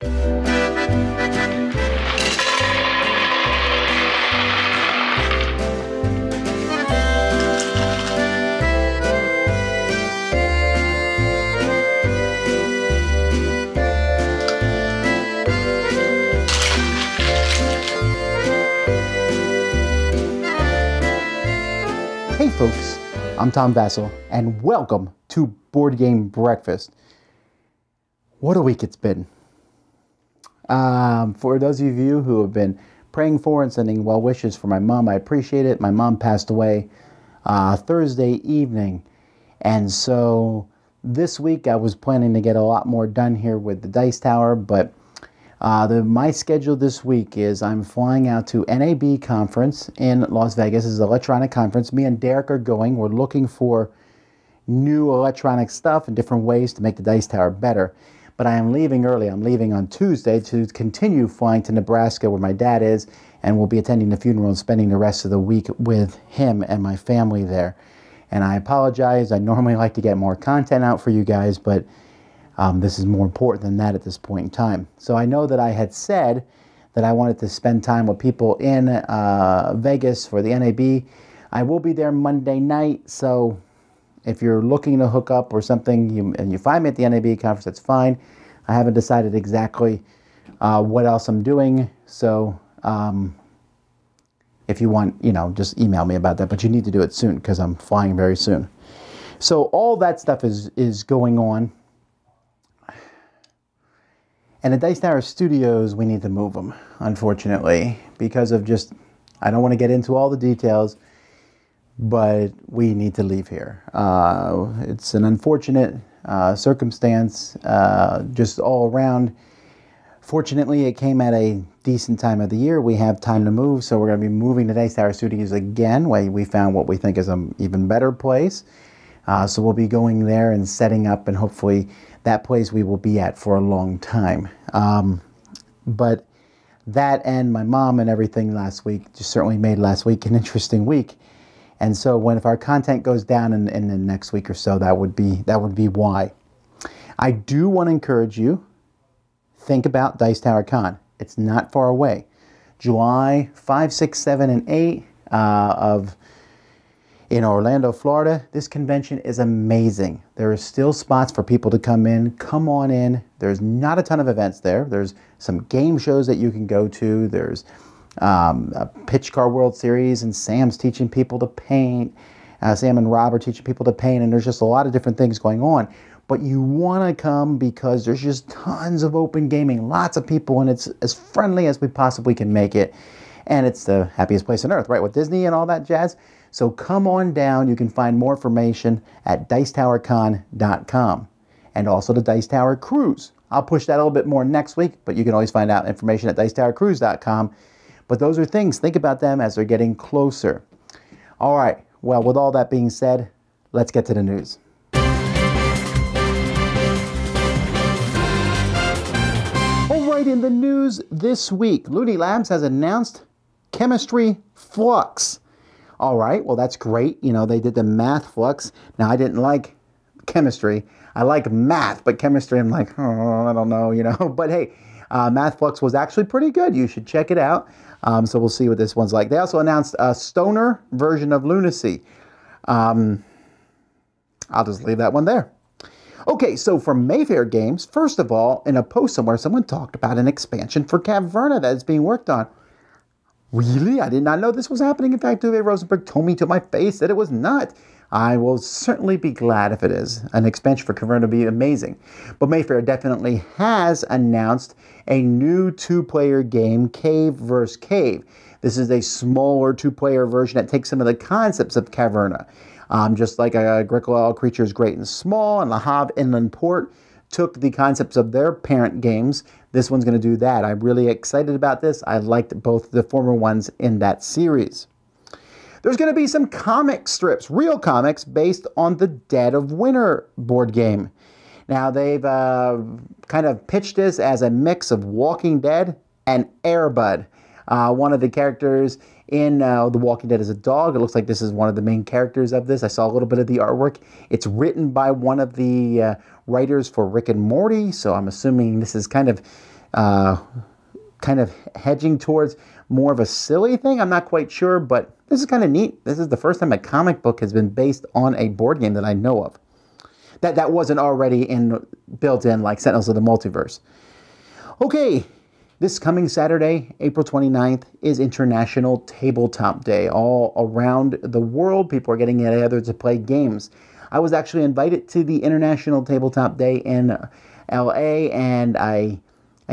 Hey folks, I'm Tom Vassell, and welcome to Board Game Breakfast. What a week it's been. For those of you who have been praying for and sending well wishes for my mom, I appreciate it. My mom passed away Thursday evening, and so this week I was planning to get a lot more done here with the Dice Tower, but my schedule this week is I'm flying out to NAB conference in Las Vegas. This is an electronic conference. Me and Derek are going. We're looking for new electronic stuff and different ways to make the Dice Tower better. But I am leaving early. I'm leaving on Tuesday to continue flying to Nebraska where my dad is, and we'll be attending the funeral and spending the rest of the week with him and my family there. And I apologize. I normally like to get more content out for you guys, but this is more important than that at this point in time. So I know that I had said that I wanted to spend time with people in Vegas for the NAB. I will be there Monday night, so if you're looking to hook up or something and you find me at the NAB conference, that's fine. I haven't decided exactly what else I'm doing, so if you want, just email me about that, but you need to do it soon because I'm flying very soon. So all that stuff is going on. And the Dice Tower Studios, we need to move them, unfortunately, because of I don't want to get into all the details, but we need to leave here. It's an unfortunate circumstance, just all around. Fortunately, it came at a decent time of the year. We have time to move, so we're going to be moving the Dice Tower Studios again. We found what we think is an even better place. So we'll be going there and setting up, and hopefully that place we will be at for a long time. But that and my mom and everything last week just certainly made last week an interesting week. And so if our content goes down in the next week or so, that would be why. I do want to encourage you, think about Dice Tower Con. It's not far away. July 5, 6, 7, and 8 in Orlando, Florida. This convention is amazing. There are still spots for people to come in. Come on in. There's not a ton of events there. There's some game shows that you can go to. There's a Pitch Car World Series, and Sam's teaching people to paint. Sam and Rob are teaching people to paint, and there's just a lot of different things going on. But you want to come because there's just tons of open gaming, lots of people, and it's as friendly as we possibly can make it. And it's the happiest place on earth, right, with Disney and all that jazz. So come on down. You can find more information at dicetowercon.com, and also the Dice Tower Cruise. I'll push that a little bit more next week, but you can always find out information at dicetowercruise.com. But those are things, think about them as they're getting closer. All right, well, with all that being said, let's get to the news. All right, in the news this week, Looney Labs has announced Chemistry Flux. All right, well, that's great. They did the math flux. Now, I didn't like chemistry. I like math, but chemistry, I'm like, oh, I don't know, But hey, Math Flux was actually pretty good. You should check it out. So we'll see what this one's like. They also announced a stoner version of Lunacy. I'll just leave that one there. Okay, so from Mayfair Games, first of all, in a post somewhere, someone talked about an expansion for Caverna that is being worked on. Really? I did not know this was happening. In fact, Uwe Rosenberg told me to my face that it was not. I will certainly be glad if it is. An expansion for Caverna would be amazing. But Mayfair definitely has announced a new two-player game, Cave vs. Cave. This is a smaller two-player version that takes some of the concepts of Caverna. Just like Agricola Creatures Great and Small and Le Havre Inland Port took the concepts of their parent games. This one's going to do that. I'm really excited about this. I liked both the former ones in that series. There's going to be some comic strips, real comics, based on the Dead of Winter board game. Now, they've kind of pitched this as a mix of Walking Dead and Air Bud. One of the characters in The Walking Dead is a dog. It looks like this is one of the main characters of this. I saw a little bit of the artwork. It's written by one of the writers for Rick and Morty, so I'm assuming this is kind of kind of hedging towards more of a silly thing. I'm not quite sure, but this is kind of neat. This is the first time a comic book has been based on a board game that I know of. That wasn't already built in like Sentinels of the Multiverse. Okay, this coming Saturday, April 29th, is International Tabletop Day. All around the world, people are getting together to play games. I was actually invited to the International Tabletop Day in LA, and I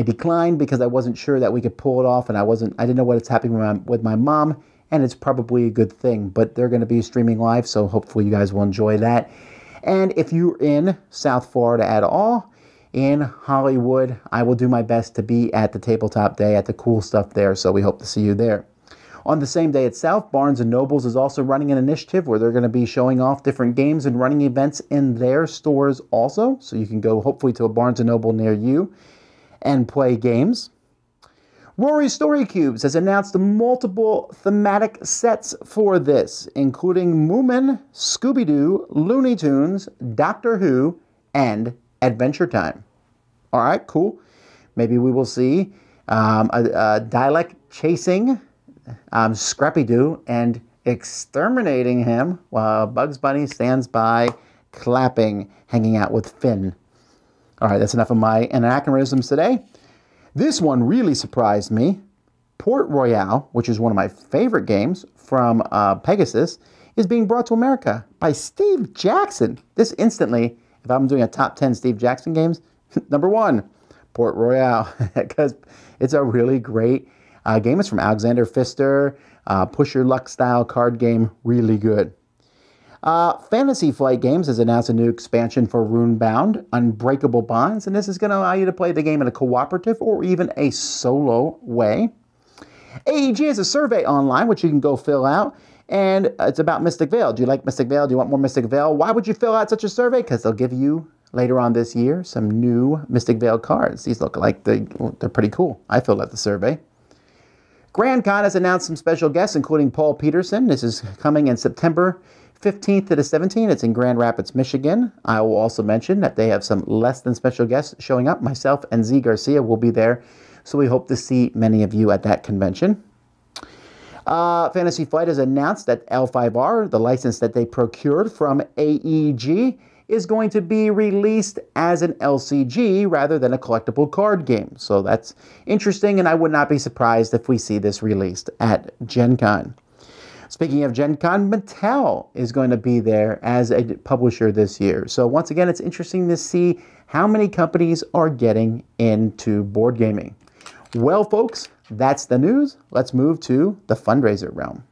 declined because I wasn't sure that we could pull it off, and I didn't know what's happening with my mom, and it's probably a good thing. But they're going to be streaming live, so hopefully you guys will enjoy that. And if you're in South Florida at all, in Hollywood, I will do my best to be at the Tabletop Day, at the cool stuff there, so we hope to see you there. On the same day itself, Barnes & Nobles is also running an initiative where they're going to be showing off different games and running events in their stores also, so you can go hopefully to a Barnes & Noble near you and play games. Rory Story Cubes has announced multiple thematic sets for this, including Moomin, Scooby-Doo, Looney Tunes, Doctor Who, and Adventure Time. All right, cool. Maybe we will see a dialect chasing Scrappy-Doo and exterminating him while Bugs Bunny stands by clapping, hanging out with Finn. All right, that's enough of my anachronisms today. This one really surprised me. Port Royale, which is one of my favorite games from Pegasus, is being brought to America by Steve Jackson. This instantly, if I'm doing a top 10 Steve Jackson games, number 1, Port Royale, because it's a really great game. It's from Alexander Pfister, push your luck style card game, really good. Fantasy Flight Games has announced a new expansion for Runebound, Unbreakable Bonds, and this is going to allow you to play the game in a cooperative or even a solo way. AEG has a survey online, which you can go fill out, and it's about Mystic Vale. Do you like Mystic Vale? Do you want more Mystic Vale? Why would you fill out such a survey? Because they'll give you, later on this year, some new Mystic Vale cards. These look like they're pretty cool. I filled out the survey. Grand Con has announced some special guests, including Paul Peterson. This is coming in September 15th to the 17th. It's in Grand Rapids, Michigan. I will also mention that they have some less than special guests showing up. Myself and Z Garcia will be there, so we hope to see many of you at that convention. Fantasy Flight has announced that L5R, the license that they procured from AEG, is going to be released as an LCG rather than a collectible card game. So that's interesting, and I would not be surprised if we see this released at Gen Con. Speaking of Gen Con, Mattel is going to be there as a publisher this year. So once again, it's interesting to see how many companies are getting into board gaming. Well, folks, that's the news. Let's move to the fundraiser realm.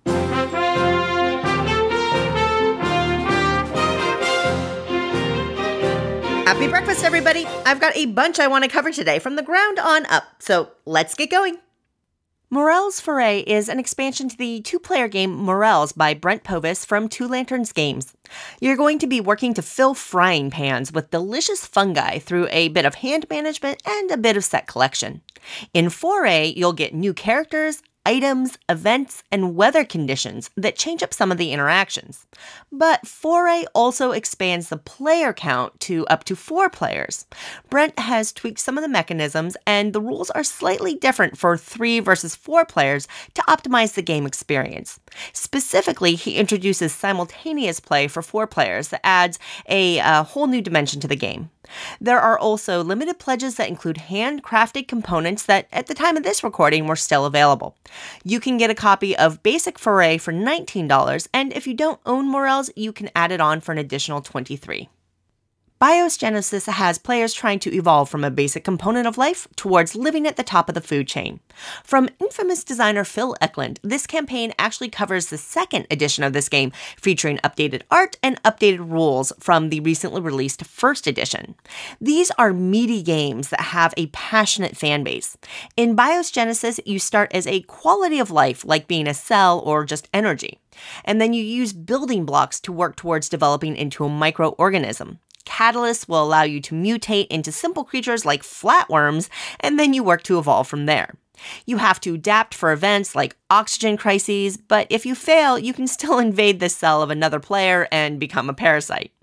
Happy breakfast, everybody. I've got a bunch I want to cover today from the ground on up, so let's get going. Morel's Foray is an expansion to the two-player game Morels by Brent Povis from Two Lanterns Games. You're going to be working to fill frying pans with delicious fungi through a bit of hand management and a bit of set collection. In Foray, you'll get new characters, items, events, and weather conditions that change up some of the interactions. But Foray also expands the player count to up to 4 players. Brent has tweaked some of the mechanisms, and the rules are slightly different for 3 versus 4 players to optimize the game experience. Specifically, he introduces simultaneous play for 4 players that adds a whole new dimension to the game. There are also limited pledges that include handcrafted components that, at the time of this recording, were still available. You can get a copy of Basic Foray for $19, and if you don't own Morels, you can add it on for an additional $23. Bios Genesis has players trying to evolve from a basic component of life towards living at the top of the food chain. From infamous designer Phil Eklund, this campaign actually covers the second edition of this game, featuring updated art and updated rules from the recently released first edition. These are meaty games that have a passionate fan base. In Bios Genesis, you start as a quality of life, like being a cell or just energy. And then you use building blocks to work towards developing into a microorganism. Catalysts will allow you to mutate into simple creatures like flatworms, and then you work to evolve from there. You have to adapt for events like oxygen crises, but if you fail, you can still invade the cell of another player and become a parasite.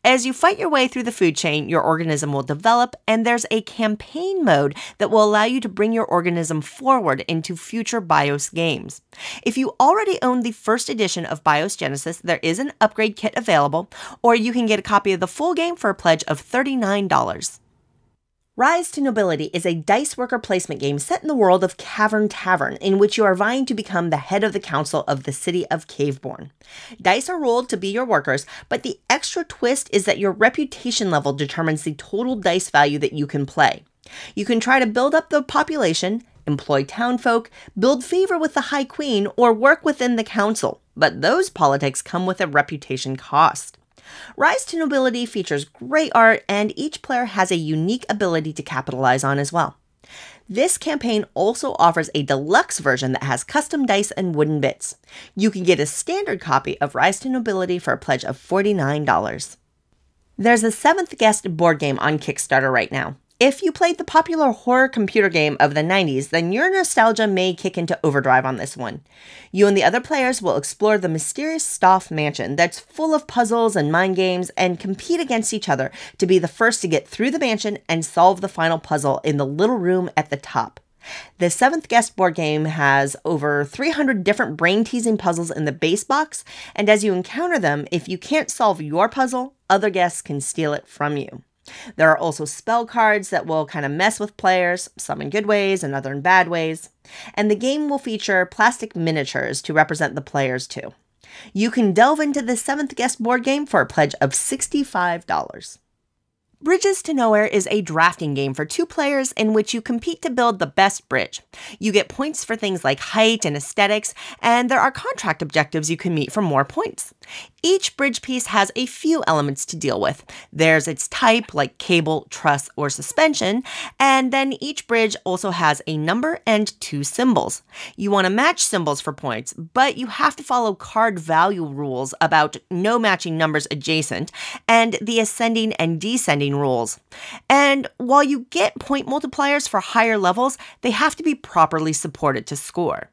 As you fight your way through the food chain, your organism will develop, and there's a campaign mode that will allow you to bring your organism forward into future BIOS games. If you already own the first edition of BIOS Genesis, there is an upgrade kit available, or you can get a copy of the full game for a pledge of $39. Rise to Nobility is a dice worker placement game set in the world of Cavern Tavern, in which you are vying to become the head of the council of the city of Caveborn. Dice are rolled to be your workers, but the extra twist is that your reputation level determines the total dice value that you can play. You can try to build up the population, employ townfolk, build favor with the High Queen, or work within the council, but those politics come with a reputation cost. Rise to Nobility features great art, and each player has a unique ability to capitalize on as well. This campaign also offers a deluxe version that has custom dice and wooden bits. You can get a standard copy of Rise to Nobility for a pledge of $49. There's a 7th Guest board game on Kickstarter right now. If you played the popular horror computer game of the 90s, then your nostalgia may kick into overdrive on this one. You and the other players will explore the mysterious Stoff mansion that's full of puzzles and mind games and compete against each other to be the first to get through the mansion and solve the final puzzle in the little room at the top. The 7th Guest board game has over 300 different brain-teasing puzzles in the base box, and as you encounter them, if you can't solve your puzzle, other guests can steal it from you. There are also spell cards that will kind of mess with players, some in good ways and other in bad ways. And the game will feature plastic miniatures to represent the players too. You can delve into the 7th Guest board game for a pledge of $65. Bridges to Nowhere is a drafting game for 2 players in which you compete to build the best bridge. You get points for things like height and aesthetics, and there are contract objectives you can meet for more points. Each bridge piece has a few elements to deal with. There's its type, like cable, truss, or suspension, and then each bridge also has a number and 2 symbols. You want to match symbols for points, but you have to follow card value rules about no matching numbers adjacent and the ascending and descending rules. And while you get point multipliers for higher levels, they have to be properly supported to score.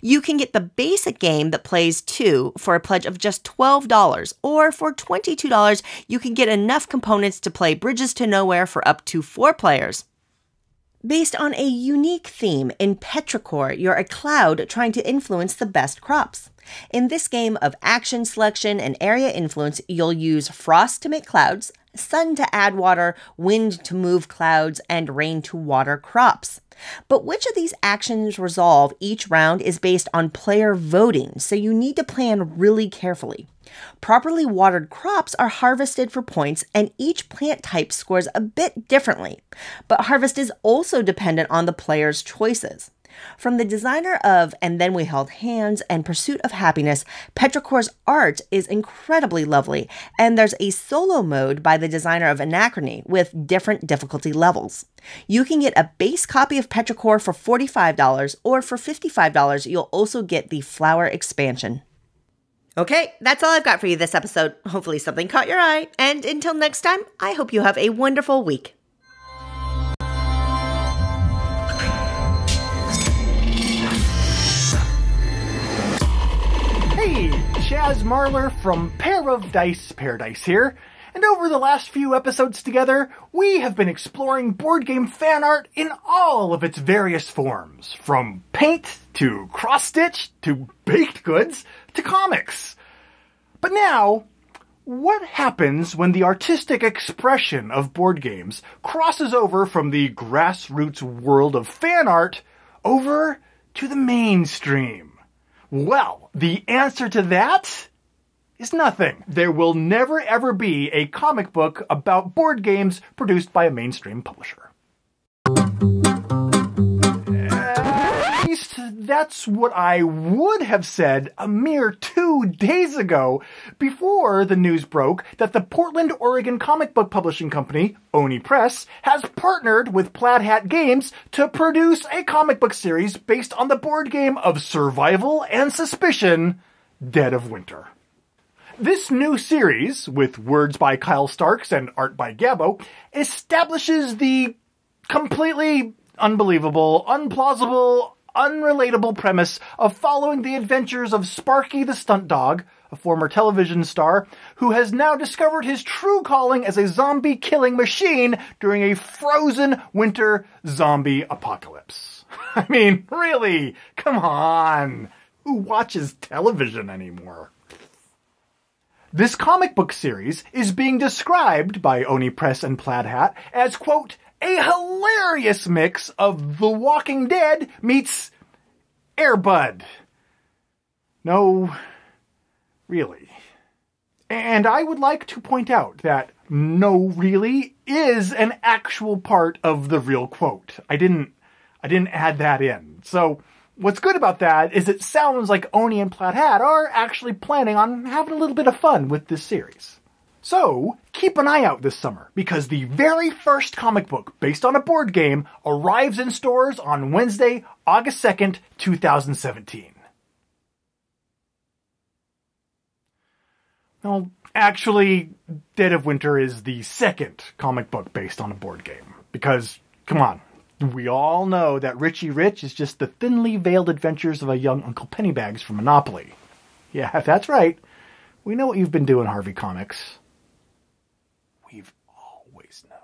You can get the basic game that plays 2 for a pledge of just $12, or for $22, you can get enough components to play Bridges to Nowhere for up to 4 players. Based on a unique theme, in Petrichor, you're a cloud trying to influence the best crops. In this game of action selection and area influence, you'll use frost to make clouds, sun to add water, wind to move clouds, and rain to water crops. But which of these actions resolve each round is based on player voting, so you need to plan really carefully. Properly watered crops are harvested for points, and each plant type scores a bit differently. But harvest is also dependent on the player's choices. From the designer of And Then We Held Hands and Pursuit of Happiness, Petrichor's art is incredibly lovely, and there's a solo mode by the designer of Anachrony with different difficulty levels. You can get a base copy of Petrichor for $45, or for $55, you'll also get the Flower expansion. Okay, that's all I've got for you this episode. Hopefully something caught your eye, and until next time, I hope you have a wonderful week. Hey, Chaz Marler from Pair of Dice Paradise here, and over the last few episodes together, we have been exploring board game fan art in all of its various forms, from paint to cross-stitch to baked goods to comics. But now, what happens when the artistic expression of board games crosses over from the grassroots world of fan art over to the mainstream? Well, the answer to that is nothing. There will never ever be a comic book about board games produced by a mainstream publisher. At least that's what I would have said a mere 2 days ago, before the news broke that the Portland, Oregon comic book publishing company, Oni Press, has partnered with Plaid Hat Games to produce a comic book series based on the board game of survival and suspicion, Dead of Winter. This new series, with words by Kyle Starks and art by Gabbo, establishes the completely unbelievable, unplausible, unrelatable premise of following the adventures of Sparky the Stunt Dog, a former television star, who has now discovered his true calling as a zombie-killing machine during a frozen winter zombie apocalypse. I mean, really? Come on! Who watches television anymore? This comic book series is being described by Oni Press and Plaid Hat as, quote, a hilarious mix of The Walking Dead meets Air Bud. No, really. And I would like to point out that no really is an actual part of the real quote. I didn't add that in. So what's good about that is it sounds like Oni and Plaid Hat are actually planning on having a little bit of fun with this series. So, keep an eye out this summer, because the very first comic book based on a board game arrives in stores on Wednesday, August 2nd, 2017. Well, actually, Dead of Winter is the second comic book based on a board game, because, come on, we all know that Richie Rich is just the thinly veiled adventures of a young Uncle Pennybags from Monopoly. Yeah, that's right. We know what you've been doing, Harvey Comics. We've always known.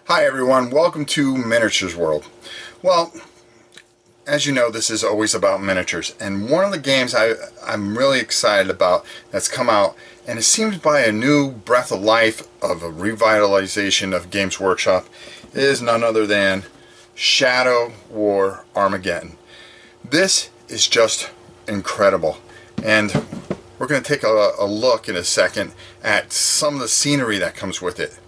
Hi everyone, welcome to Miniatures World. Well, as you know, this is always about miniatures, and one of the games I'm really excited about that's come out, and it seems by a new breath of life of a revitalization of Games Workshop, is none other than Shadow War Armageddon. This is just incredible, and we're going to take a look in a second at some of the scenery that comes with it.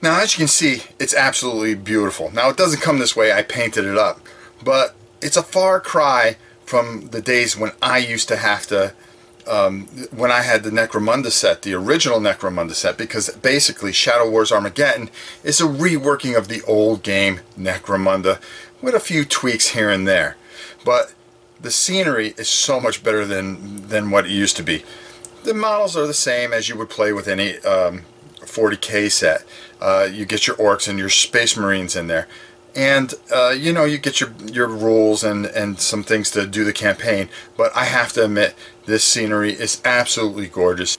Now, as you can see, it's absolutely beautiful. Now, it doesn't come this way, I painted it up, but it's a far cry from the days when I used to have to when I had the Necromunda set, the original Necromunda set, because basically Shadow Wars Armageddon is a reworking of the old game Necromunda with a few tweaks here and there. But the scenery is so much better than what it used to be. The models are the same as you would play with any 40K set. You get your orcs and your space marines in there. And, you know, you get your rules and some things to do the campaign. But I have to admit, this scenery is absolutely gorgeous.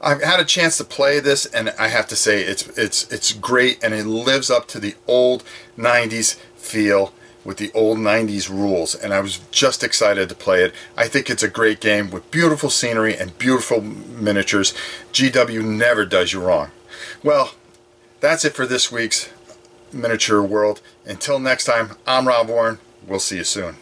I've had a chance to play this, and I have to say it's great, and it lives up to the old 90s feel with the old 90s rules, and I was just excited to play it. I think it's a great game with beautiful scenery and beautiful miniatures. GW never does you wrong. Well, that's it for this week's Miniature World. Until next time, I'm Rob Warren. We'll see you soon.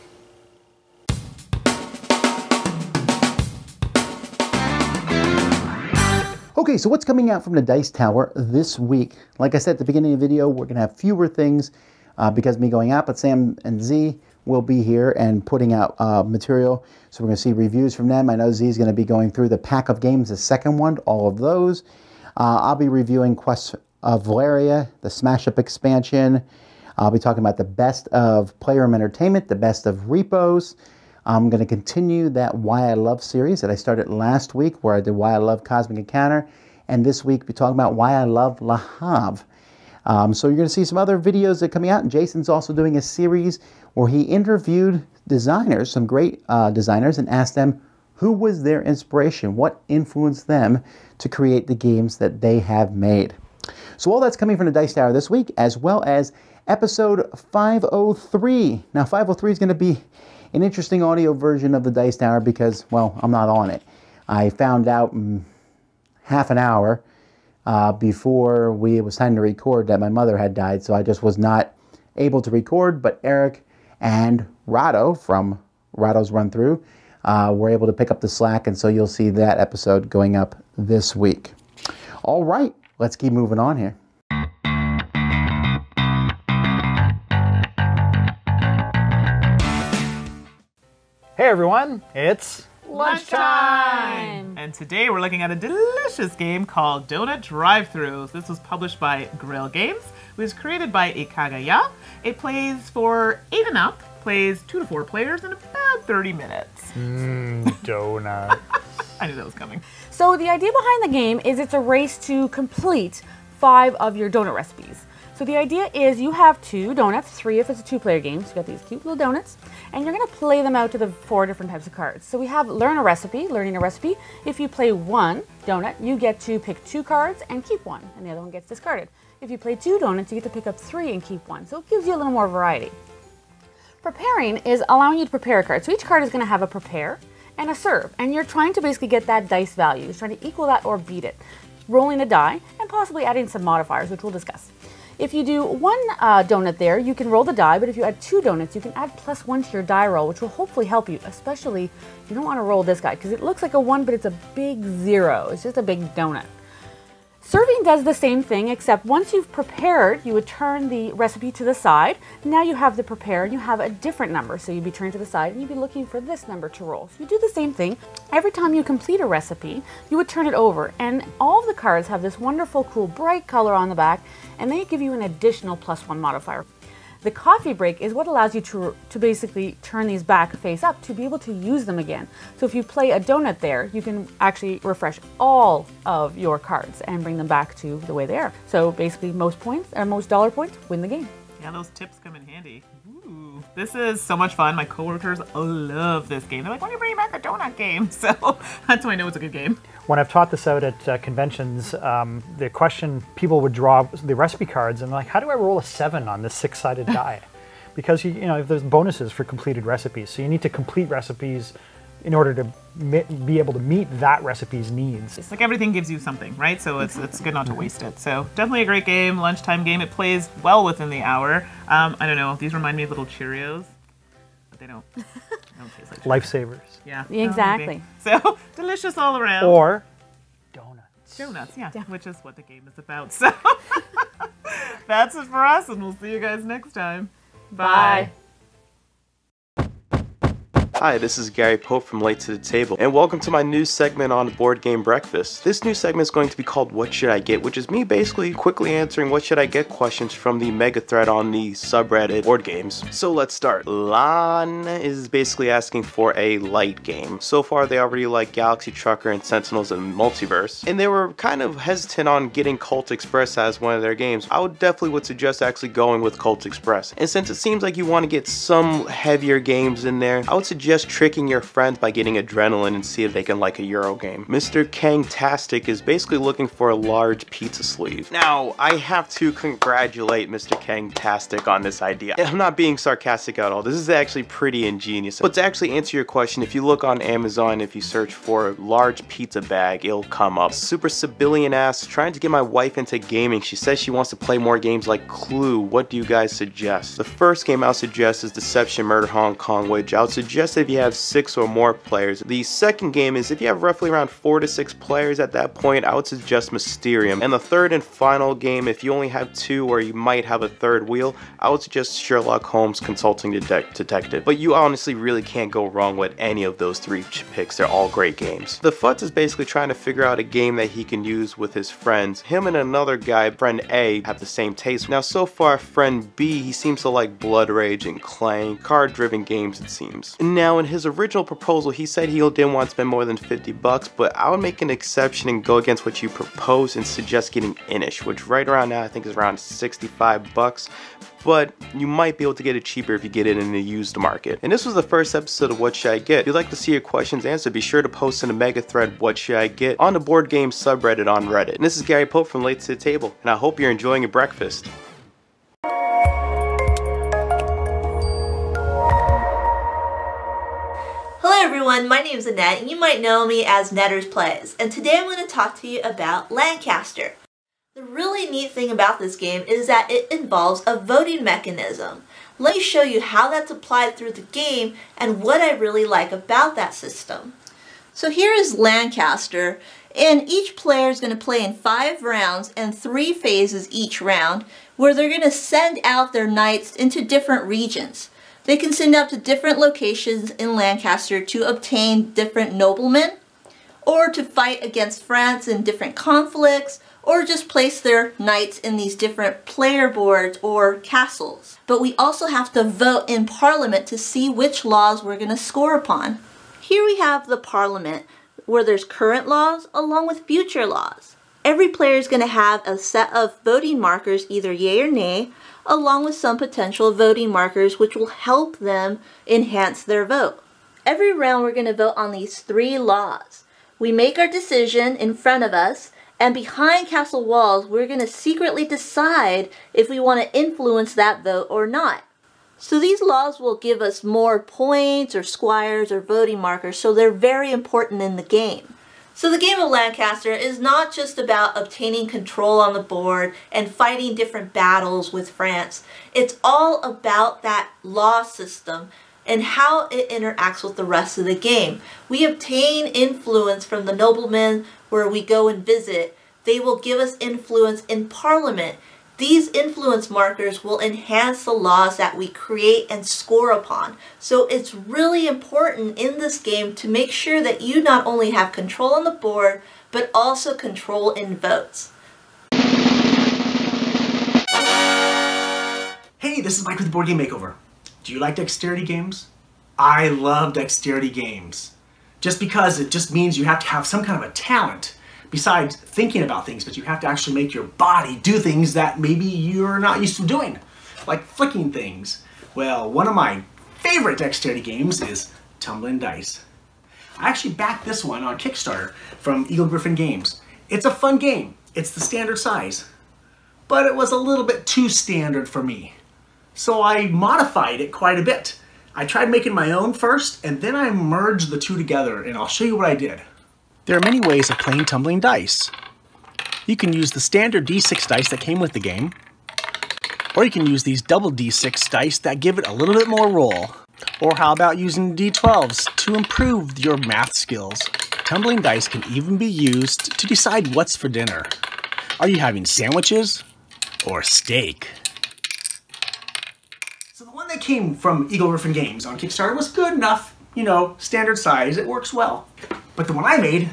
Okay, so what's coming out from the Dice Tower this week? Like I said at the beginning of the video, we're going to have fewer things because of me going out, but Sam and Z will be here and putting out material. So we're going to see reviews from them. I know Z is going to be going through the pack of games, the second one, all of those. I'll be reviewing Quest of Valeria, the Smash Up expansion. I'll be talking about the best of Playroom Entertainment, the best of Repos. I'm going to continue that Why I Love series that I started last week, where I did Why I Love Cosmic Encounter, and this week we're talking about Why I Love Le Havre. So you're going to see some other videos that are coming out, and Jason's also doing a series where he interviewed designers, some great designers, and asked them who was their inspiration, what influenced them to create the games that they have made. So all that's coming from the Dice Tower this week, as well as episode 503. Now 503 is going to be an interesting audio version of the Dice Tower because, well, I'm not on it. I found out half an hour before it was time to record that my mother had died, so I just was not able to record, but Eric and Rado from Rado's Run Through were able to pick up the slack, and so you'll see that episode going up this week. All right, let's keep moving on here. Hey everyone, it's Lunchtime! And today we're looking at a delicious game called Donut Drive-Thrus. This was published by Grill Games. It was created by Ikagaya. It plays for 8 and up, plays 2 to 4 players, and about around 30 minutes. Donut. I knew that was coming. So the idea behind the game is it's a race to complete 5 of your donut recipes. So the idea is you have 2 donuts, 3 if it's a 2-player game, so you got these cute little donuts, and you're going to play them out to the 4 different types of cards. So we have learning a recipe. If you play 1 donut, you get to pick 2 cards and keep 1, and the other one gets discarded. If you play 2 donuts, you get to pick up 3 and keep 1, so it gives you a little more variety. Preparing is allowing you to prepare a card. So each card is going to have a prepare and a serve, and you're trying to basically get that dice value. You're trying to equal that or beat it, rolling a die, and possibly adding some modifiers, which we'll discuss. If you do 1 donut there, you can roll the die, but if you add 2 donuts, you can add +1 to your die roll, which will hopefully help you, especially you don't want to roll this guy, because it looks like a 1, but it's a big 0. It's just a big donut. Serving does the same thing, except once you've prepared, you would turn the recipe to the side. Now you have the prepare, and you have a different number, so you'd be turned to the side, and you'd be looking for this number to roll. So you do the same thing. Every time you complete a recipe, you would turn it over, and all of the cards have this wonderful, cool, bright color on the back, and they give you an additional +1 modifier. The coffee break is what allows you to basically turn these back face up to be able to use them again. So if you play a donut there, you can actually refresh all of your cards and bring them back to the way they are. So basically most dollar points win the game. Yeah, those tips come in handy. Ooh, this is so much fun. My coworkers love this game. They're like, when are you bringing back a donut game? So that's how I know it's a good game. When I've taught this out at conventions, the question, people would draw the recipe cards and like, how do I roll a 7 on this 6-sided die? Because you know, there's bonuses for completed recipes. So you need to complete recipes in order to be able to meet that recipe's needs. It's like everything gives you something, right? So it's good not to waste it. So definitely a great game, lunchtime game. It plays well within the hour. I don't know, these remind me of little Cheerios, but they don't taste like Cheerios. Lifesavers. Yeah. Exactly. So delicious all around. Or donuts. Donuts, yeah, which is what the game is about. So that's it for us, and we'll see you guys next time. Bye. Hi, this is Gary Pope from Late to the Table, and welcome to my new segment on Board Game Breakfast. This new segment is going to be called What Should I Get?, which is me basically quickly answering what should I get questions from the mega thread on the subreddit Board Games. So let's start. Lan is basically asking for a light game. So far they already like Galaxy Trucker and Sentinels and Multiverse, and they were kind of hesitant on getting Cult Express as one of their games. I would suggest actually going with Cult Express. And since it seems like you want to get some heavier games in there, I would suggest tricking your friends by getting Adrenaline and see if they can like a Euro game. Mr. Kangtastic is basically looking for a large pizza sleeve. Now, I have to congratulate Mr. Kangtastic on this idea. I'm not being sarcastic at all. This is actually pretty ingenious. But to actually answer your question, if you look on Amazon, if you search for large pizza bag, it'll come up. Super Sibylian asks, trying to get my wife into gaming. She says she wants to play more games like Clue. What do you guys suggest? The first game I'll suggest is Deception Murder Hong Kong, which I would suggest if you have 6 or more players. The second game is if you have roughly around 4 to 6 players at that point, I would suggest Mysterium. And the third and final game, if you only have 2 or you might have a third wheel, I would suggest Sherlock Holmes Consulting Detective. But you honestly really can't go wrong with any of those 3 picks. They're all great games. The Futz is basically trying to figure out a game that he can use with his friends. Him and another guy, friend A, have the same taste. Now so far, friend B, he seems to like Blood Rage and Clank, card-driven games it seems. Now in his original proposal, he said he didn't want to spend more than $50, but I would make an exception and go against what you propose and suggest getting Inish, which right around now I think is around $65, but you might be able to get it cheaper if you get it in the used market. And this was the first episode of What Should I Get? If you'd like to see your questions answered, be sure to post in the mega thread What Should I Get on the Board Game subreddit on Reddit. And this is Gary Pope from Late to the Table, and I hope you're enjoying your breakfast. Hello everyone, my name is Annette, and you might know me as Netters Plays, and today I'm going to talk to you about Lancaster. The really neat thing about this game is that it involves a voting mechanism. Let me show you how that's applied through the game and what I really like about that system. So here is Lancaster, and each player is going to play in 5 rounds and 3 phases each round, where they're going to send out their knights into different regions. They can send out to different locations in Lancaster to obtain different noblemen, or to fight against France in different conflicts, or just place their knights in these different player boards or castles. But we also have to vote in Parliament to see which laws we're going to score upon. Here we have the Parliament, where there's current laws along with future laws. Every player is going to have a set of voting markers, either yay or nay, along with some potential voting markers which will help them enhance their vote. Every round we're going to vote on these 3 laws. We make our decision in front of us, and behind castle walls we're going to secretly decide if we want to influence that vote or not. So these laws will give us more points or squires or voting markers, so they're very important in the game. So the game of Lancaster is not just about obtaining control on the board and fighting different battles with France. It's all about that law system and how it interacts with the rest of the game. We obtain influence from the noblemen where we go and visit. They will give us influence in Parliament. These influence markers will enhance the laws that we create and score upon. So it's really important in this game to make sure that you not only have control on the board, but also control in votes. Hey, this is Mike with Board Game Makeover. Do you like dexterity games? I love dexterity games. Just because it just means you have to have some kind of a talent besides thinking about things, but you have to actually make your body do things that maybe you're not used to doing, like flicking things. Well, one of my favorite dexterity games is Tumbling Dice. I actually backed this one on Kickstarter from Eagle Griffin Games. It's a fun game. It's the standard size, but it was a little bit too standard for me. So I modified it quite a bit. I tried making my own first, and then I merged the 2 together, and I'll show you what I did. There are many ways of playing tumbling dice. You can use the standard D6 dice that came with the game, or you can use these double D6 dice that give it a little bit more roll. Or how about using D12s to improve your math skills? Tumbling dice can even be used to decide what's for dinner. Are you having sandwiches or steak? So the one that came from Eagle Griffin Games on Kickstarter was good enough, you know, standard size, it works well. But the one I made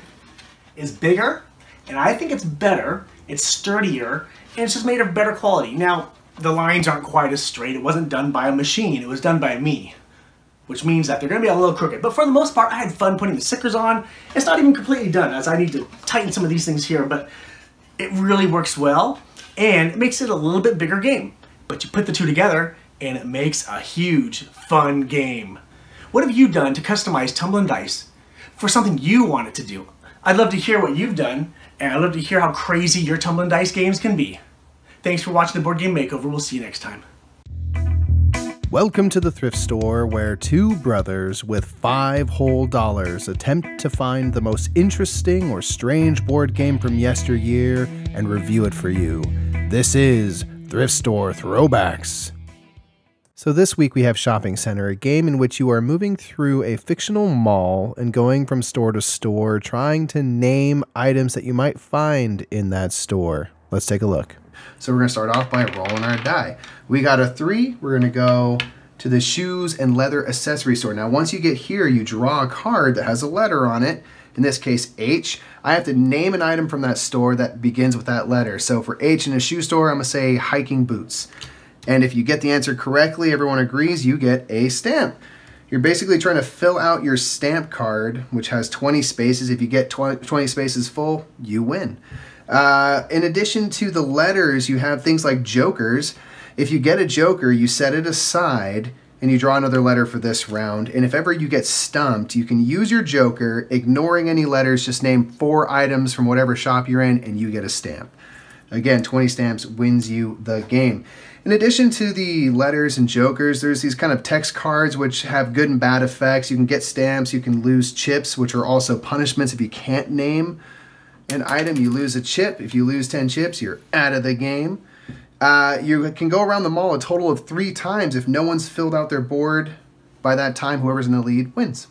is bigger, and I think it's better, it's sturdier, and it's just made of better quality. Now, the lines aren't quite as straight. It wasn't done by a machine, it was done by me, which means that they're gonna be a little crooked. But for the most part, I had fun putting the stickers on. It's not even completely done, as I need to tighten some of these things here, but it really works well, and it makes it a little bit bigger game. But you put the 2 together, and it makes a huge, fun game. What have you done to customize Tumbling Dice for something you wanted to do? I'd love to hear what you've done, and I'd love to hear how crazy your Tumbling Dice games can be. Thanks for watching the Board Game Makeover. We'll see you next time. Welcome to the thrift store, where 2 brothers with 5 whole dollars attempt to find the most interesting or strange board game from yesteryear and review it for you. This is Thrift Store Throwbacks. So this week we have Shopping Center, a game in which you are moving through a fictional mall and going from store to store, trying to name items that you might find in that store. Let's take a look. So we're going to start off by rolling our die. We got a 3. We're going to go to the shoes and leather accessory store. Now once you get here, you draw a card that has a letter on it. In this case, H. I have to name an item from that store that begins with that letter. So for H in a shoe store, I'm going to say hiking boots. And if you get the answer correctly, everyone agrees, you get a stamp. You're basically trying to fill out your stamp card, which has 20 spaces. If you get 20 spaces full, you win. In addition to the letters, you have things like jokers. If you get a joker, you set it aside and you draw another letter for this round. And if ever you get stumped, you can use your joker, ignoring any letters, just name 4 items from whatever shop you're in, and you get a stamp. Again, 20 stamps wins you the game. In addition to the letters and jokers, there's these kind of text cards which have good and bad effects. You can get stamps, you can lose chips, which are also punishments if you can't name an item. You lose a chip. If you lose 10 chips, you're out of the game. You can go around the mall a total of 3 times. If no one's filled out their board by that time, whoever's in the lead wins.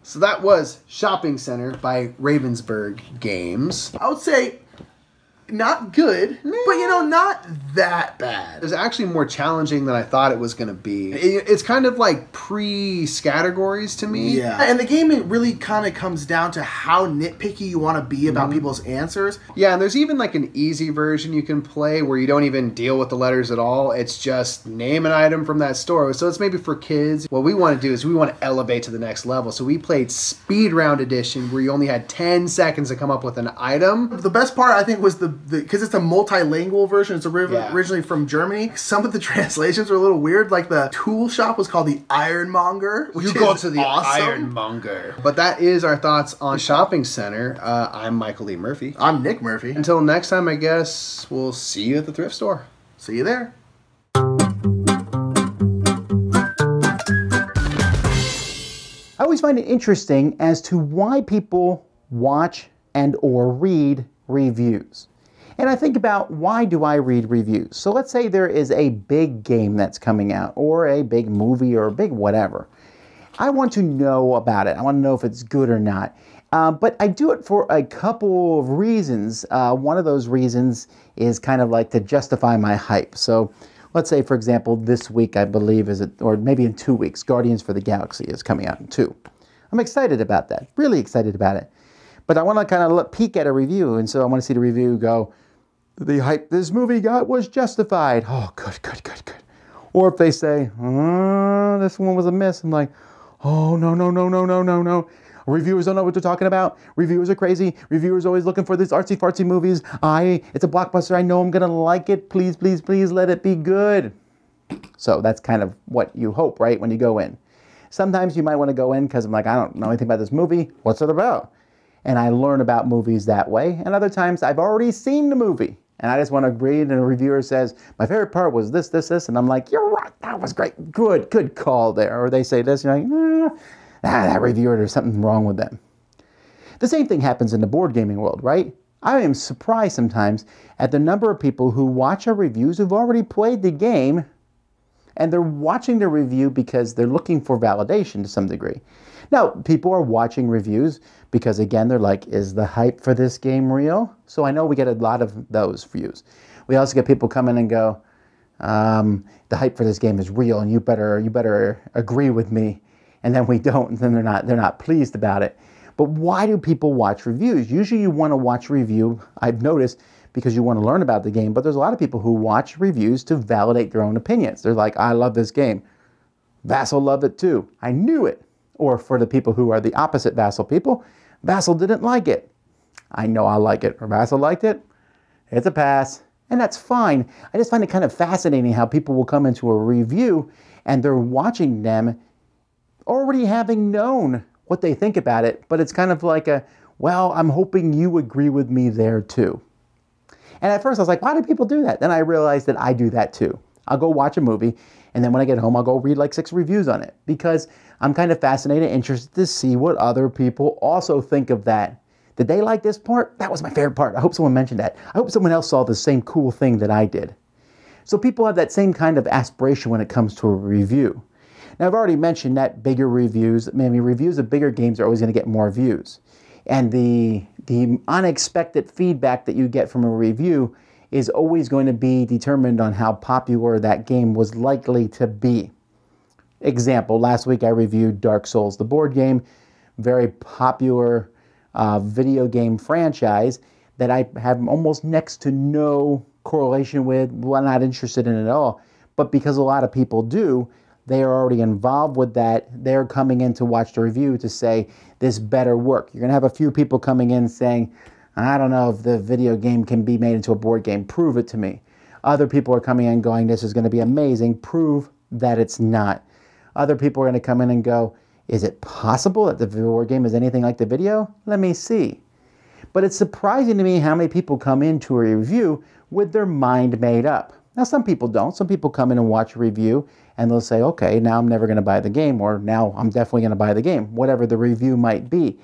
So that was Shopping Center by Ravensburg Games. I would say not good, but not that bad. It was actually more challenging than I thought it was going to be. It's kind of like pre-categories to me. Yeah, and the game, it really kind of comes down to how nitpicky you want to be about people's answers. Yeah, and there's even like an easy version you can play where you don't even deal with the letters at all. It's just name an item from that store. So it's maybe for kids. What we want to do is we want to elevate to the next level. So we played Speed Round Edition where you only had 10 seconds to come up with an item. The best part, I think, was because it's a multilingual version. It's originally from Germany. Some of the translations were a little weird. Like the tool shop was called the Ironmonger, which you go is to the awesome. Ironmonger. But that is our thoughts on Shopping Center. I'm Michael E. Murphy. I'm Nick Murphy. Until next time, I guess we'll see you at the thrift store. See you there. I always find it interesting as to why people watch and or read reviews. And I think about, why do I read reviews? So let's say there is a big game that's coming out, or a big movie, or a big whatever. I want to know about it. I want to know if it's good or not. But I do it for a couple of reasons. One of those reasons is kind of like to justify my hype. So let's say, for example, this week, I believe, or maybe in 2 weeks, Guardians for the Galaxy is coming out in 2. I'm excited about that, really excited about it. But I want to kind of peek at a review, and so I want to see the review go, the hype this movie got was justified. Oh, good. Or if they say, this one was a miss, I'm like, oh, no. Reviewers don't know what they're talking about. Reviewers are crazy. Reviewers are always looking for these artsy-fartsy movies. It's a blockbuster. I know I'm going to like it. Please let it be good. So that's kind of what you hope, right, when you go in. Sometimes you might want to go in because I'm like, I don't know anything about this movie. What's it about? And I learn about movies that way. And other times I've already seen the movie. And I just want to read, and a reviewer says, my favorite part was this. And I'm like, you're right. That was great. Good call there. Or they say this, you're like, that reviewer, there's something wrong with them. The same thing happens in the board gaming world, right? I am surprised sometimes at the number of people who watch our reviews who've already played the game, and they're watching the review because they're looking for validation to some degree. Now, people are watching reviews because, again, they're like, is the hype for this game real? So I know we get a lot of those views. We also get people come in and go, the hype for this game is real, and you better agree with me. And then we don't, and then they're not pleased about it. But why do people watch reviews? Usually you want to watch a review, I've noticed, because you want to learn about the game, but there's a lot of people who watch reviews to validate their own opinions. They're like, I love this game. Vassal loved it too. I knew it. Or for the people who are the opposite Vassal people, Vassal didn't like it. I know I like it. Or Vassal liked it. It's a pass. And that's fine. I just find it kind of fascinating how people will come into a review and they're watching them already having known what they think about it, but it's kind of like well, I'm hoping you agree with me there too. And at first I was like, why do people do that? Then I realized that I do that too. I'll go watch a movie, and then when I get home, I'll go read like 6 reviews on it, because I'm kind of fascinated, interested to see what other people also think of that. Did they like this part? That was my favorite part. I hope someone mentioned that. I hope someone else saw the same cool thing that I did. So people have that same kind of aspiration when it comes to a review. Now, I've already mentioned that bigger reviews, reviews of bigger games are always going to get more views. And the unexpected feedback that you get from a review is always going to be determined on how popular that game was likely to be. Example, last week I reviewed Dark Souls, the board game, very popular video game franchise that I have almost next to no correlation with, well, I'm not interested in it at all. But because a lot of people do, they are already involved with that. They're coming in to watch the review to say, this better work. You're going to have a few people coming in saying, I don't know if the video game can be made into a board game. Prove it to me. Other people are coming in going, this is going to be amazing. Prove that it's not. Other people are going to come in and go, is it possible that the board game is anything like the video? Let me see. But it's surprising to me how many people come into a review with their mind made up. Now, some people don't. Some people come in and watch a review and they'll say, okay, now I'm never going to buy the game, or now I'm definitely going to buy the game, whatever the review might be.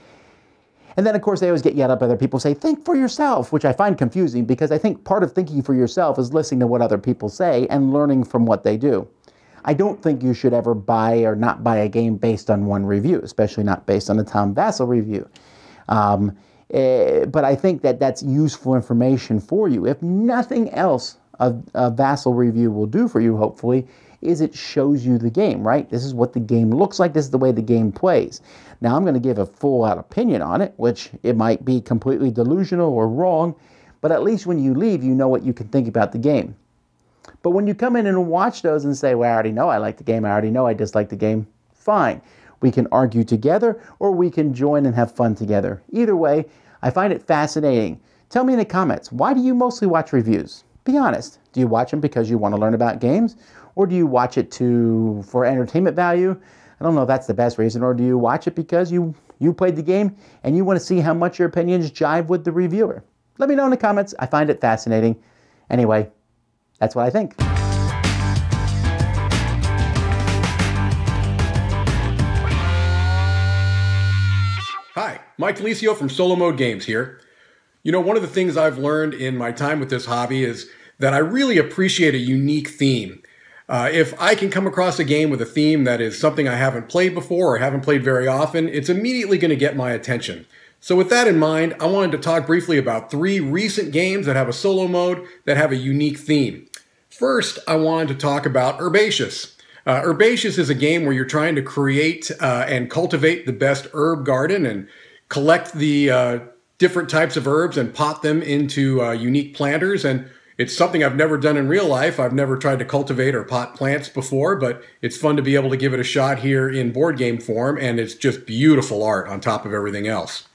And then, of course, they always get yelled at by other people, say, think for yourself, which I find confusing, because I think part of thinking for yourself is listening to what other people say and learning from what they do. I don't think you should ever buy or not buy a game based on one review, especially not based on the Tom Vassal review. But I think that that's useful information for you. If nothing else, a Vassal review will do for you, hopefully, is it shows you the game, right? This is what the game looks like. This is the way the game plays. Now, I'm going to give a full-out opinion on it, which it might be completely delusional or wrong, but at least when you leave, you know what you can think about the game. But when you come in and watch those and say, well, I already know I like the game, I already know I dislike the game, fine. We can argue together, or we can join and have fun together. Either way, I find it fascinating. Tell me in the comments, why do you mostly watch reviews? Be honest. Do you watch them because you want to learn about games? Or do you watch it for entertainment value? I don't know if that's the best reason. Or do you watch it because you played the game and you want to see how much your opinions jive with the reviewer? Let me know in the comments. I find it fascinating. Anyway, that's what I think. Hi, Mike Felicio from Solomode Games here. You know, one of the things I've learned in my time with this hobby is that I really appreciate a unique theme. If I can come across a game with a theme that is something I haven't played before or haven't played very often, it's immediately going to get my attention. So with that in mind, I wanted to talk briefly about 3 recent games that have a solo mode that have a unique theme. First, I wanted to talk about Herbaceous. Herbaceous is a game where you're trying to create and cultivate the best herb garden and collect the different types of herbs and pot them into unique planters. And it's something I've never done in real life. I've never tried to cultivate or pot plants before, but it's fun to be able to give it a shot here in board game form, and it's just beautiful art on top of everything else.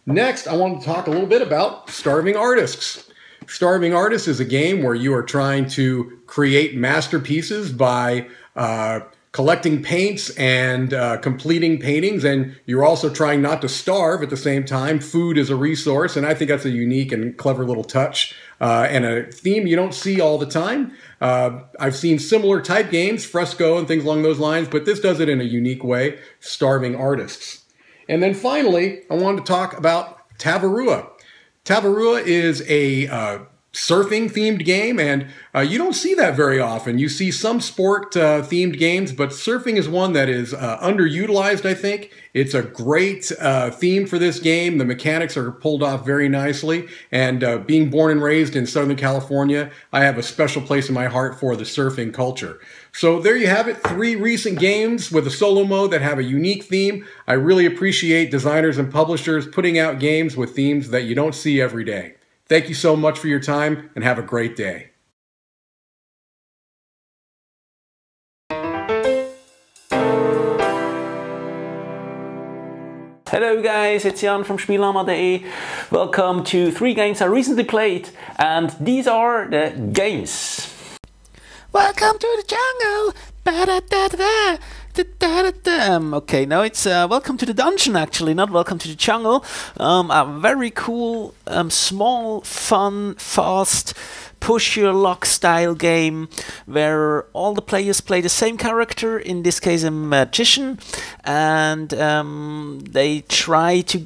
Next, I want to talk a little bit about Starving Artists. Starving Artists is a game where you are trying to create masterpieces by collecting paints and completing paintings, and you're also trying not to starve at the same time. Food is a resource, and I think that's a unique and clever little touch and a theme you don't see all the time. I've seen similar type games, Fresco and things along those lines, but this does it in a unique way, Starving Artists. And then finally, I wanted to talk about Tavarua. Tavarua is a surfing-themed game, and you don't see that very often. You see some sport-themed games, but surfing is one that is underutilized, I think. It's a great theme for this game. The mechanics are pulled off very nicely, and being born and raised in Southern California, I have a special place in my heart for the surfing culture. So there you have it, 3 recent games with a solo mode that have a unique theme. I really appreciate designers and publishers putting out games with themes that you don't see every day. Thank you so much for your time, and have a great day. Hello guys, it's Jan from Spielama.de. Welcome to 3 games I recently played, and these are the games. Welcome to the jungle! Ba-da-da-da-da. Okay, no, it's welcome to the dungeon actually, not welcome to the jungle. A very cool, small, fun, fast, push your luck style game where all the players play the same character, in this case a magician, and they try to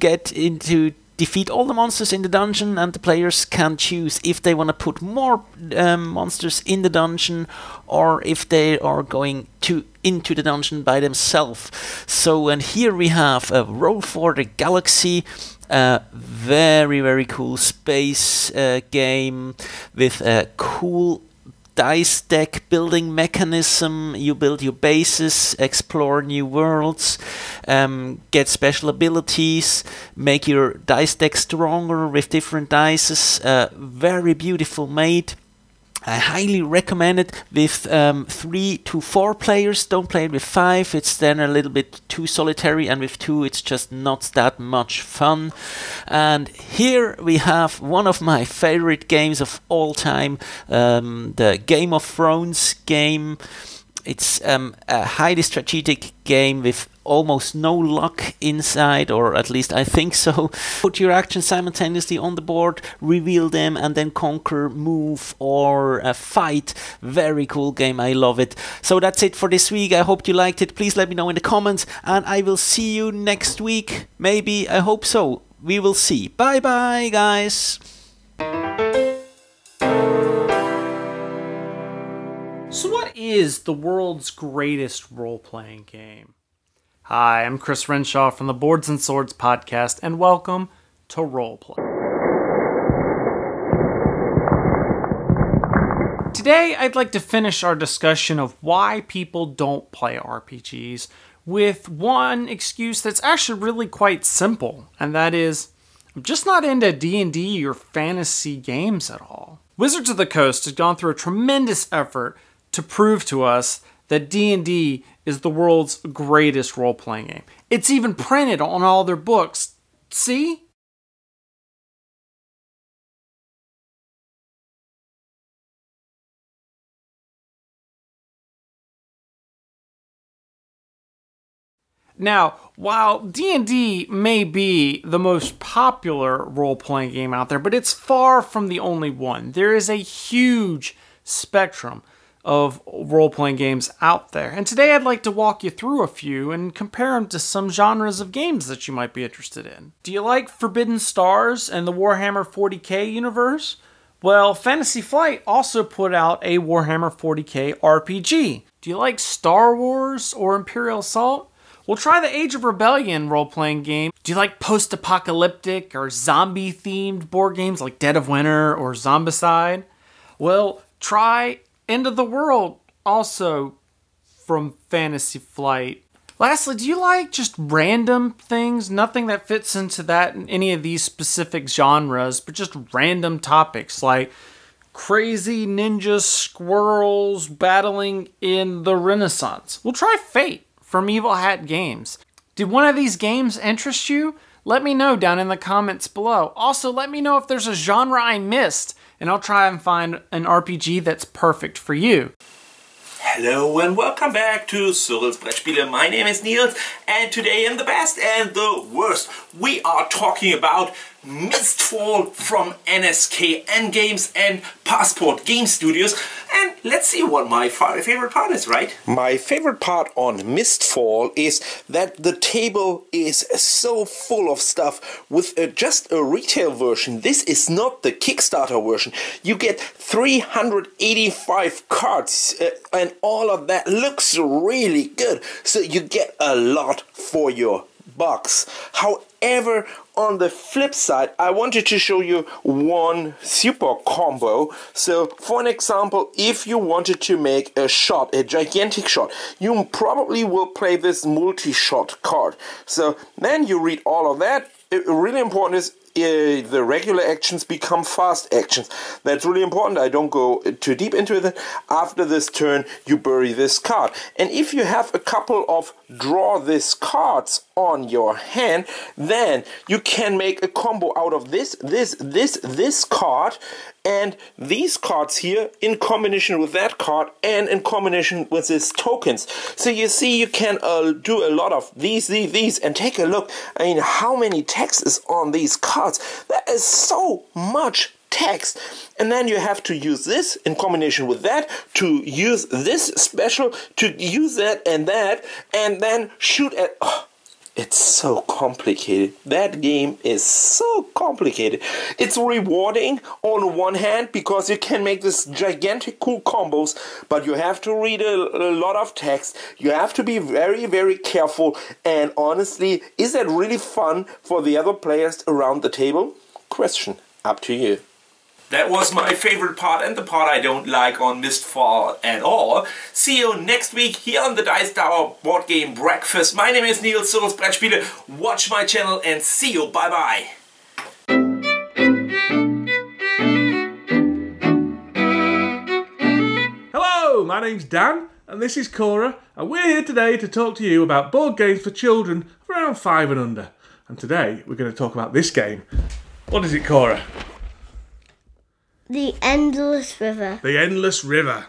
defeat all the monsters in the dungeon, and the players can choose if they want to put more monsters in the dungeon or if they are going into the dungeon by themselves. So, and here we have a Roll for the Galaxy, very, very cool space game with a cool dice deck building mechanism. You build your bases, explore new worlds, get special abilities, make your dice deck stronger with different dices. Very beautiful made. I highly recommend it with 3 to 4 players. Don't play it with 5, it's then a little bit too solitary, and with 2 it's just not that much fun. And here we have one of my favorite games of all time, the Game of Thrones game. It's a highly strategic game with almost no luck inside, or at least I think so. Put your actions simultaneously on the board, reveal them, and then conquer, move, or fight. Very cool game, I love it. So that's it for this week. I hope you liked it. Please let me know in the comments, and I will see you next week. Maybe, I hope so. We will see. Bye bye, guys. So what is the world's greatest role-playing game? Hi, I'm Chris Renshaw from the Boards and Swords podcast, and welcome to roleplay. Today, I'd like to finish our discussion of why people don't play RPGs with one excuse that's actually really quite simple, and that is, I'm just not into D&D or fantasy games at all. Wizards of the Coast has gone through a tremendous effort to prove to us that D&D is the world's greatest role-playing game. It's even printed on all their books. See? Now, while D&D may be the most popular role-playing game out there, but it's far from the only one. There is a huge spectrum of role-playing games out there. And today I'd like to walk you through a few and compare them to some genres of games that you might be interested in. Do you like Forbidden Stars and the Warhammer 40k universe? Well, Fantasy Flight also put out a Warhammer 40k RPG. Do you like Star Wars or Imperial Assault? Well, try the Age of Rebellion role-playing game. Do you like post-apocalyptic or zombie-themed board games like Dead of Winter or Zombicide? Well, try End of the World, also from Fantasy Flight. Lastly, do you like just random things? Nothing that fits into that in any of these specific genres, but just random topics like crazy ninja squirrels battling in the Renaissance. Well, try Fate from Evil Hat Games. Did one of these games interest you? Let me know down in the comments below. Also, let me know if there's a genre I missed, and I'll try and find an RPG that's perfect for you. Hello and welcome back to Cyril's Brettspiele. My name is Niels, and today in the best and the worst, we are talking about Mistfall from NSK Games and Passport Game Studios. And let's see what my favorite part is, right? My favorite part on Mistfall is that the table is so full of stuff with just a retail version. This is not the Kickstarter version. You get 385 cards and all of that looks really good. So you get a lot for your bucks. However, on the flip side, I wanted to show you one super combo. So, for an example, if you wanted to make a shot, a gigantic shot, you probably will play this multi-shot card. So, then you read all of that. Really important is the regular actions become fast actions. That's really important. I don't go too deep into it. After this turn, you bury this card. And if you have a couple of draw this cards on your hand, then you can make a combo out of this card and these cards here in combination with that card and in combination with these tokens. So you see you can do a lot of these and take a look. I mean, how many text is on these cards? That is so much text. And then you have to use this in combination with that, to use this special, to use that, and then shoot at... Oh, it's so complicated. That game is so complicated. It's rewarding on one hand because you can make this gigantic cool combos, but you have to read a lot of text. You have to be very, very careful. And honestly, is that really fun for the other players around the table? Question. Up to you. That was my favorite part and the part I don't like on Mistfall at all. See you next week here on the Dice Tower Board Game Breakfast. My name is Niels, Cyril's Brettspiele. Watch my channel and see you. Bye bye. Hello, my name's Dan and this is Cora, and we're here today to talk to you about board games for children around 5 and under. And today we're going to talk about this game. What is it, Cora? The Endless River. The Endless River.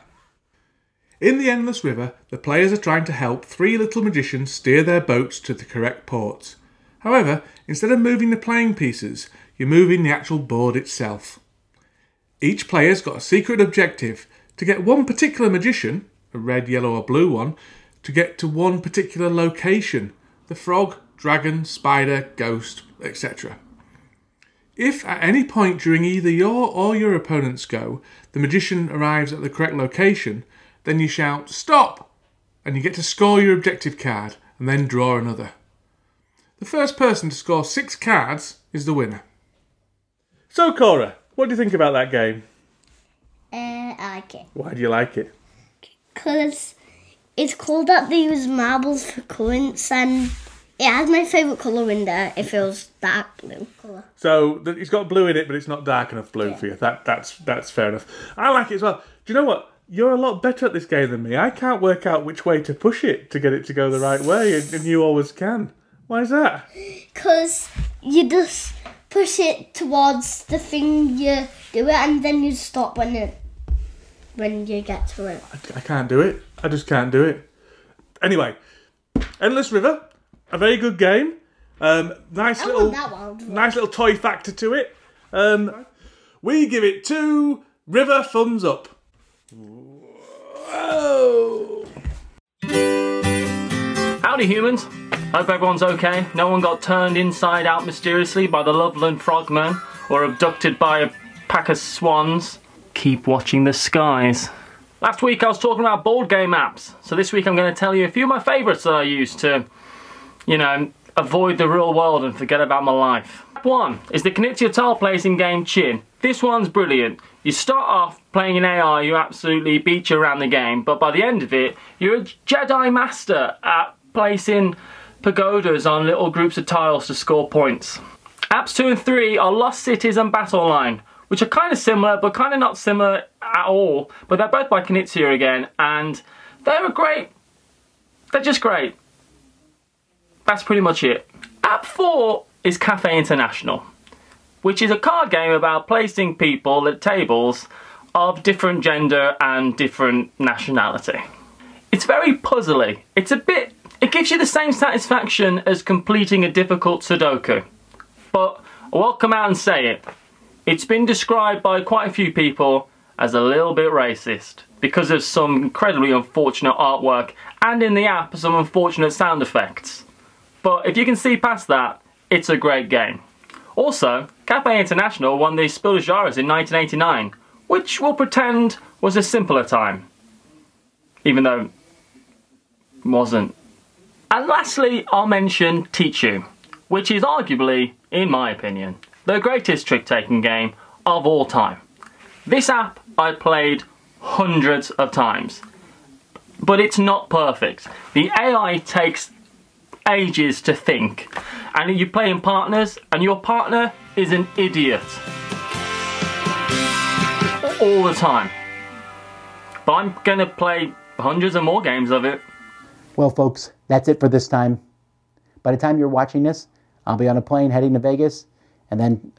In the Endless River, the players are trying to help 3 little magicians steer their boats to the correct ports. However, instead of moving the playing pieces, you're moving the actual board itself. Each player's got a secret objective to get one particular magician, a red, yellow or blue one, to get to one particular location, the frog, dragon, spider, ghost, etc. If at any point during either your or your opponent's go, the magician arrives at the correct location, then you shout, "Stop!" and you get to score your objective card and then draw another. The first person to score 6 cards is the winner. So, Cora, what do you think about that game? I like it. Why do you like it? Because it's cool that they use marbles for currents, and it has my favourite colour in there. It feels dark blue colour. So it's got blue in it, but it's not dark enough blue for you. That's fair enough. I like it as well. Do you know what? You're a lot better at this game than me. I can't work out which way to push it to get it to go the right way, and you always can. Why is that? Because you just push it towards the thing you do it, and then you stop when you get to it. I can't do it. I just can't do it. Anyway, Endless River, a very good game. Nice little toy factor to it. We give it 2 river thumbs up. Whoa. Howdy humans, hope everyone's okay. No one got turned inside out mysteriously by the Loveland Frogman or abducted by a pack of swans. Keep watching the skies. Last week I was talking about board game apps, so this week I'm going to tell you a few of my favourites that I use to, you know, avoid the real world and forget about my life. App 1 is the Knizia tile placing game Chin. This one's brilliant. You start off playing an AI, you absolutely beat you around the game, but by the end of it, you're a Jedi master at placing pagodas on little groups of tiles to score points. Apps 2 and 3 are Lost Cities and Battle Line, which are kind of similar, but kind of not similar at all, but they're both by Knizia again, and they're just great. That's pretty much it. App 4 is Cafe International, which is a card game about placing people at tables of different gender and different nationality. It's very puzzly. It gives you the same satisfaction as completing a difficult Sudoku. But I will come out and say it. It's been described by quite a few people as a little bit racist because of some incredibly unfortunate artwork and in the app some unfortunate sound effects. But if you can see past that, it's a great game. Also, Cafe International won the Spiel des Jahres in 1989, which we'll pretend was a simpler time. Even though it wasn't. And lastly, I'll mention Tichu, which is arguably, in my opinion, the greatest trick-taking game of all time. This app I played hundreds of times, but it's not perfect. The AI takes ages to think, and you play in partners, and your partner is an idiot all the time. But I'm gonna play hundreds of more games of it. Well, folks, that's it for this time. By the time you're watching this, I'll be on a plane heading to Vegas, and then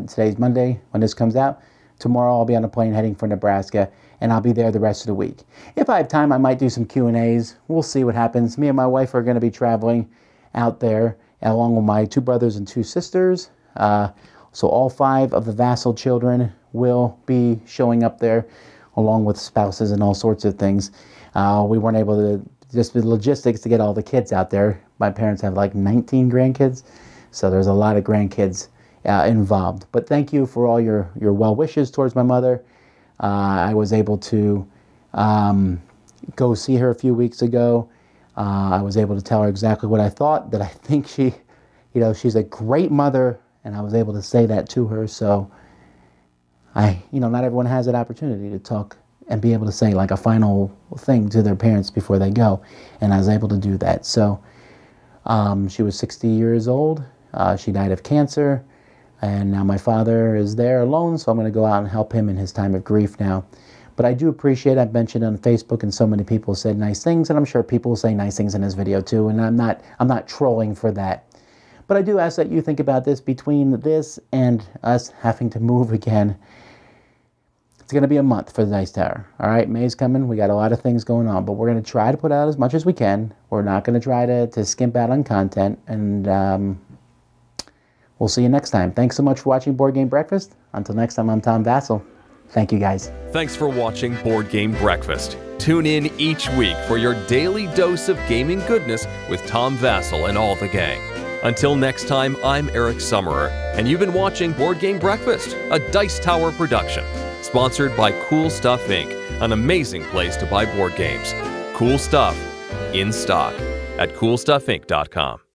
today's Monday when this comes out. Tomorrow I'll be on a plane heading for Nebraska, and I'll be there the rest of the week. If I have time, I might do some Q&As. We'll see what happens. Me and my wife are going to be traveling out there, along with my 2 brothers and 2 sisters. So all 5 of the Vassal children will be showing up there, along with spouses and all sorts of things. We weren't able to, just the logistics to get all the kids out there. My parents have like 19 grandkids, so there's a lot of grandkids involved. But thank you for all your well wishes towards my mother. I was able to go see her a few weeks ago. I was able to tell her exactly what I thought, that I think she, she's a great mother, and I was able to say that to her. So not everyone has that opportunity to talk and be able to say like a final thing to their parents before they go, and I was able to do that. So she was 60 years old. She died of cancer. And now my father is there alone, so I'm going to go out and help him in his time of grief now. But I do appreciate, I've mentioned on Facebook, and so many people said nice things, and I'm sure people will say nice things in this video too, and I'm not trolling for that. But I do ask that you think about this, between this and us having to move again. It's going to be a month for the Dice Tower. All right, May's coming. We got a lot of things going on, but we're going to try to put out as much as we can. We're not going to try to skimp out on content, and we'll see you next time. Thanks so much for watching Board Game Breakfast. Until next time, I'm Tom Vassal. Thank you, guys. Thanks for watching Board Game Breakfast. Tune in each week for your daily dose of gaming goodness with Tom Vassal and all the gang. Until next time, I'm Eric Summerer, and you've been watching Board Game Breakfast, a Dice Tower production, sponsored by Cool Stuff Inc., an amazing place to buy board games. Cool stuff in stock at CoolStuffInc.com.